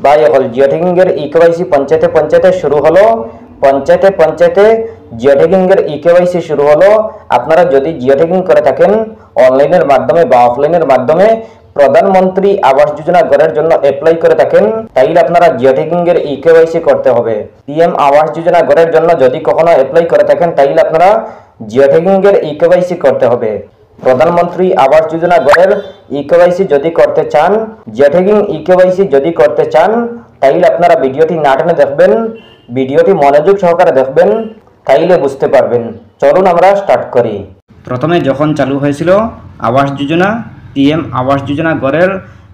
ভাই হল জিও ট্যাগিং এর ইকেওয়াইসি পঞ্চায়েতে পঞ্চায়েতে শুরু হলো। পঞ্চায়েতে পঞ্চায়েতে জিও ট্যাগিং এর ইকেওয়াইসি শুরু হলো। আপনারা যদি জিও ট্যাগিং করে থাকেন অনলাইনের মাধ্যমে বা অফলাইনের মাধ্যমে প্রধানমন্ত্রী আবাস যোজনা ঘরের জন্য অ্যাপ্লাই করে থাকেন, তাইলে আপনারা জিও ট্যাগিং এর ইকেওয়াইসি করতে হবে। পিএম আবাস যোজনা ঘরের জন্য যদি কখনো অ্যাপ্লাই করে থাকেন তাইলে আপনারা জিও ট্যাগিং এর ইকেওয়াইসি করতে হবে। প্রধানমন্ত্রী আবাস যোজনা ঘরের ইকেওয়াইসি যদি করতে চান, জিও ট্যাগিং ইকেওয়াইসি যদি করতে চান, তাইলে আপনারা ভিডিওটি না টেনে দেখবেন, ভিডিওটি মনোযোগ সহকারে দেখবেন, তাইলে বুঝতে পারবেন। চলুন আমরা স্টার্ট করি। প্রথমে যখন চালু হয়েছিল আবাস যোজনা, পিএম আবাস যোজনা ঘরের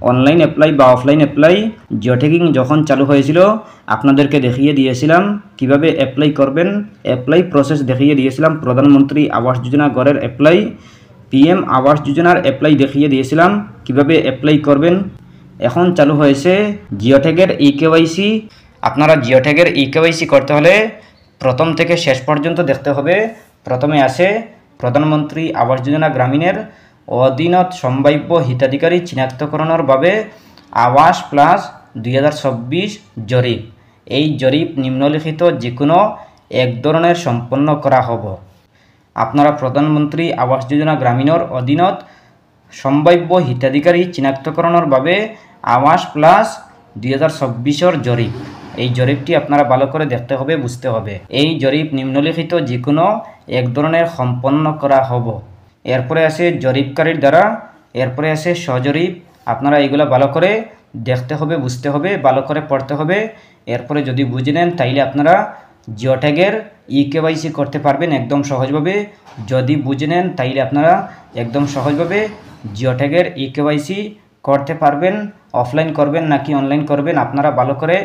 অনলাইন অ্যাপ্লাই বা অফলাইন অ্যাপ্লাই, জিও ট্যাগিং যখন চালু হয়েছিল আপনাদেরকে দেখিয়ে দিয়েছিলাম কিভাবে অ্যাপ্লাই করবেন। অ্যাপ্লাই প্রসেস দেখিয়ে দিয়েছিলাম। প্রধানমন্ত্রী আবাস যোজনা ঘরের অ্যাপ্লাই, পিএম আবাস যোজনার অ্যাপ্লাই দেখিয়ে দিয়েছিলাম কিভাবে অ্যাপ্লাই করবেন। এখন চালু হয়েছে জিও ট্যাগের ইকেওয়াইসি। আপনারা জিও ট্যাগের ইকেওয়াইসি করতে হলে প্রথম থেকে শেষ পর্যন্ত দেখতে হবে। প্রথমে আসে প্রধানমন্ত্রী আবাস যোজনা গ্রামীণের অধীনত সম্ভাব্য হিতাধিকারী চিনাক্তকরণের বাবে আবাস প্লাস 2026 জরিপ। এই জরিপ নিম্নলিখিত যে কোনো এক ধরনের সম্পন্ন করা হবে। আপনারা প্রধানমন্ত্রী আবাস যোজনা গ্রামীণের অধীনত সম্ভাব্য হিতাধিকারী চিনাক্তকরণের বাবে আবাস প্লাস 2026 জরিপ, এই জরিপটি আপনারা ভালো করে দেখতে হবে, বুঝতে হবে। এই জরিপ নিম্নলিখিত যে কোনো এক ধরনের সম্পন্ন করা হবে। এরপরে আছে জরিপকারীর দ্বারা, এরপরে আছে সজরিপ। আপনারা এগুলো ভালো করে দেখতে হবে, বুঝতে হবে, ভালো করে পড়তে হবে। এরপরে যদি বুঝে নেন তাইলে আপনারা জিও ট্যাগের ইকেওয়াইসি করতে পারবেন একদম সহজভাবে। যদি বুঝে নেন তাইলে আপনারা একদম সহজভাবে জিও ট্যাগের ইকেওয়াইসি করতে পারবেন। অফলাইন করবেন নাকি অনলাইন করবেন আপনারা ভালো করে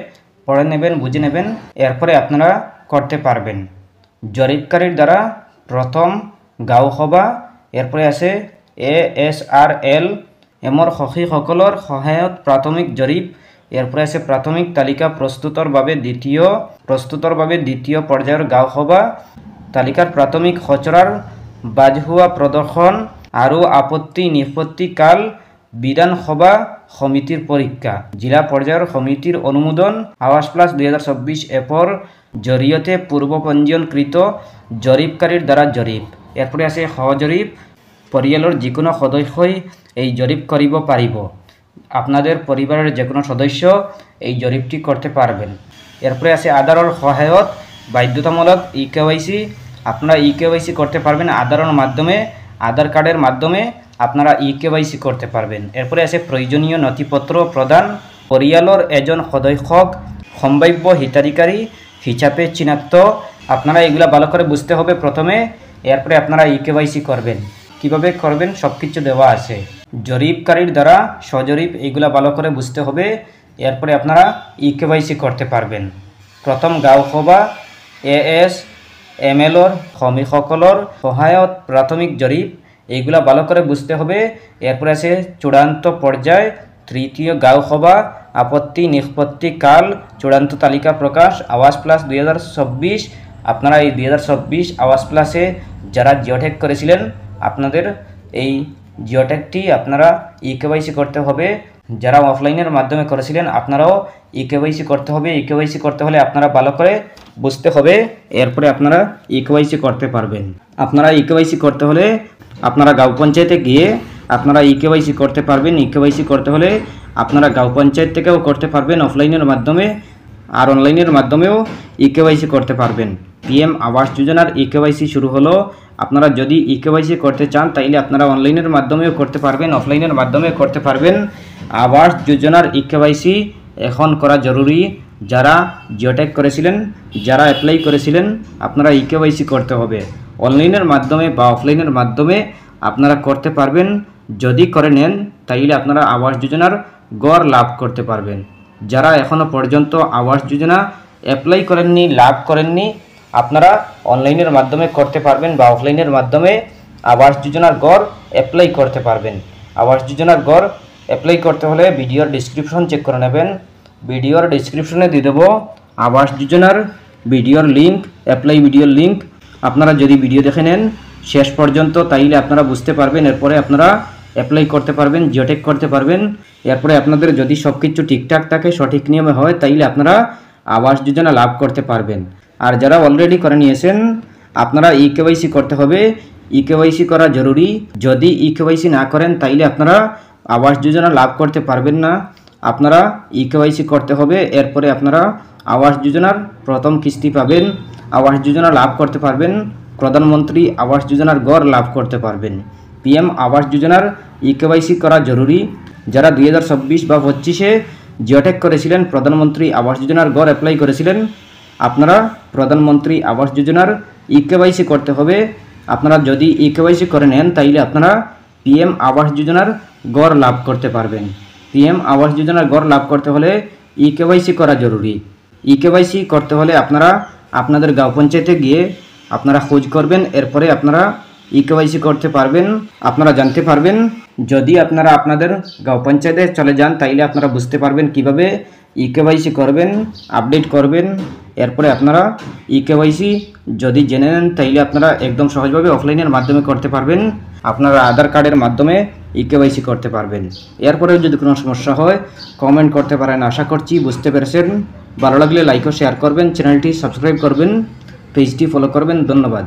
পড়ে নেবেন, বুঝে নেবেন, এরপরে আপনারা করতে পারবেন। জরিপকারীর দ্বারা প্রথম গাঁও সভা, এরপরে আছে ASRL এমর সখীসকলৰ সহায়ত প্রাথমিক জরিপ, এরপরে আছে প্রাথমিক তালিকা প্রস্তুতর বাবে দ্বিতীয় পর্যায়ের গাঁও সভা, তালিকার প্রাথমিক খচরার বাজহুয়া প্রদর্শন আৰু আপত্তি নিষ্পত্তিকাল বিধানসভা সমিতির পরীক্ষা, জেলা পর্যায়ের সমিতির অনুমোদন, আবাস প্লাস 2026 এপর জরিয়তে পূর্ব পঞ্জীয়নকৃত জরিপকারীর দ্বারা জরিপ। এরপরে আছে সহজরিপ, পরিয়ালের যে কোনো সদস্যই এই জরিপ করিব পারিব। আপনাদের পরিবারের যে কোনো সদস্য এই জরিপটি করতে পারবেন। এরপরে আছে আধারের সহায়ত বাধ্যতামূলক ইকেওয়াইসি। আপনারা ইকেওয়াইসি করতে পারবেন আধারের মাধ্যমে, আধার কার্ডের মাধ্যমে আপনারা ইকেওয়াইসি করতে পারবেন। এরপরে আছে প্রয়োজনীয় নথিপত্র প্রদান, পরিয়ালের এজন সদস্যক সম্ভাব্য হিতাধিকারী হিসাবে চিনাক্ত। আপনারা এগুলা ভালো করে বুঝতে হবে প্রথমে, এরপরে আপনারা ইকেওয়াইসি করবেন। কিভাবে করবেন সব কিছু দেওয়া আছে। জরিপকারীর দ্বারা সজরিপ, এইগুলা ভালো করে বুঝতে হবে, এরপরে আপনারা ইকেওয়াইসি করতে পারবেন। প্রথম গাঁও সভা ASMLর শ্রমিকসকলৰ সহায়ত প্রাথমিক জরিপ, এইগুলা ভালো করে বুঝতে হবে। এরপরে আছে চূড়ান্ত পর্যায়, তৃতীয় গাঁও সভা, আপত্তি নিষ্পত্তি কাল, চূড়ান্ত তালিকা প্রকাশ, আবাস প্লাস 2026। আপনারা এই 2026 আবাস প্লাসে যারা জিও ট্যাগ করেছিলেন আপনাদের এই জিও ট্যাগটি আপনারা ইকেওয়াইসি করতে হবে। যারা অফলাইনের মাধ্যমে করেছিলেন আপনারাও ইকেওয়াইসি করতে হবে। ইকেওয়াইসি করতে হলে আপনারা ভালো করে বুঝতে হবে, এরপরে আপনারা ইকেওয়াইসি করতে পারবেন। আপনারা ইকেওয়াইসি করতে হলে আপনারা গাঁও পঞ্চায়েতে গিয়ে আপনারা ইকেওয়াইসি করতে পারবেন। ইকেওয়াইসি করতে হলে আপনারা গাঁও পঞ্চায়েত থেকেও করতে পারবেন অফলাইনের মাধ্যমে, আর অনলাইনের মাধ্যমেও ইকেওয়াইসি করতে পারবেন। পিএম আবাস যোজনার ইকেওয়াইসি শুরু হলো। আপনারা যদি ইকেওয়াইসি করতে চান তাইলে আপনারা অনলাইনের মাধ্যমেও করতে পারবেন, অফলাইনের মাধ্যমেও করতে পারবেন। আবাস যোজনার ইকেওয়াইসি এখন করা জরুরি। যারা জিও ট্যাগ করেছিলেন, যারা অ্যাপ্লাই করেছিলেন আপনারা ইকেওয়াইসি করতে হবে। অনলাইনের মাধ্যমে বা অফলাইনের মাধ্যমে আপনারা করতে পারবেন। যদি করে নেন তাইলে আপনারা আবাস যোজনার গড় লাভ করতে পারবেন। যারা এখনও পর্যন্ত আবাস যোজনা অ্যাপ্লাই করেননি, লাভ করেননি, আপনারা অনলাইনের মাধ্যমে করতে পারবেন বা অফলাইনের মাধ্যমে আবাস যোজনার গড় অ্যাপ্লাই করতে পারবেন। আবাস যোজনার গড় অ্যাপ্লাই করতে হলে ভিডিওর ডিসক্রিপশন চেক করে নেবেন। ভিডিওর ডিসক্রিপশনে দিয়ে দেবো আবাস যোজনার ভিডিওর লিঙ্ক, অ্যাপ্লাই ভিডিওর লিঙ্ক। আপনারা যদি ভিডিও দেখে নেন শেষ পর্যন্ত তাইলে আপনারা বুঝতে পারবেন, এরপরে আপনারা অ্যাপ্লাই করতে পারবেন, জিওটেক করতে পারবেন। এরপরে আপনাদের যদি সব কিছু ঠিকঠাক থাকে, সঠিক নিয়মে হয়, তাইলে আপনারা আবাস যোজনা লাভ করতে পারবেন। আর যারা অলরেডি করে নিয়েছেন, আপনারা ইকেওয়াইসি করতে হবে। ইকেওয়াইসি করা জরুরি। যদি ইকেওয়াইসি না করেন তাইলে আপনারা আবাস যোজনা লাভ করতে পারবেন না। আপনারা ইকেওয়াইসি করতে হবে, এরপরে আপনারা আবাস যোজনার প্রথম কিস্তি পাবেন, আবাস যোজনা লাভ করতে পারবেন, প্রধানমন্ত্রী আবাস যোজনার ঘর লাভ করতে পারবেন। পিএম আবাস যোজনার ইকেওয়াইসি করা জরুরি। যারা 2024 বা 25-এ জিওটেক করেছিলেন, প্রধানমন্ত্রী আবাস যোজনার ঘর অ্যাপ্লাই করেছিলেন, আপনারা প্রধানমন্ত্রী আবাস যোজনার ইকেওয়াইসি করতে হবে। আপনারা যদি ইকেওয়াইসি করে নেন তাইলে আপনারা পিএম আবাস যোজনার ঘর লাভ করতে পারবেন। পিএম আবাস যোজনার ঘর লাভ করতে হলে ইকেওয়াইসি করা জরুরি। ইকেওয়াইসি করতে হলে আপনারা আপনাদের গাঁও পঞ্চায়েতে গিয়ে আপনারা খোঁজ করবেন, এরপরে আপনারা ইকেওয়াইসি করতে পারবেন। আপনারা জানতে পারবেন। যদি আপনারা আপনাদের গাঁও পঞ্চায়েতে চলে যান তাইলে আপনারা বুঝতে পারবেন কিভাবে ইকেওয়াইসি করবেন, আপডেট করবেন। এরপরে আপনারা ইকেওয়াইসি যদি জেনে নেন তাইলে আপনারা একদম সহজভাবে অফলাইনের মাধ্যমে করতে পারবেন। আপনারা আধার কার্ডের মাধ্যমে ইকেওয়াইসি করতে পারবেন। এরপরেও যদি কোনো সমস্যা হয় কমেন্ট করতে পারেন। আশা করছি বুঝতে পেরেছেন। ভালো লাগলে লাইক ও শেয়ার করবেন, চ্যানেলটি সাবস্ক্রাইব করবেন, পেজটি ফলো করবেন। ধন্যবাদ।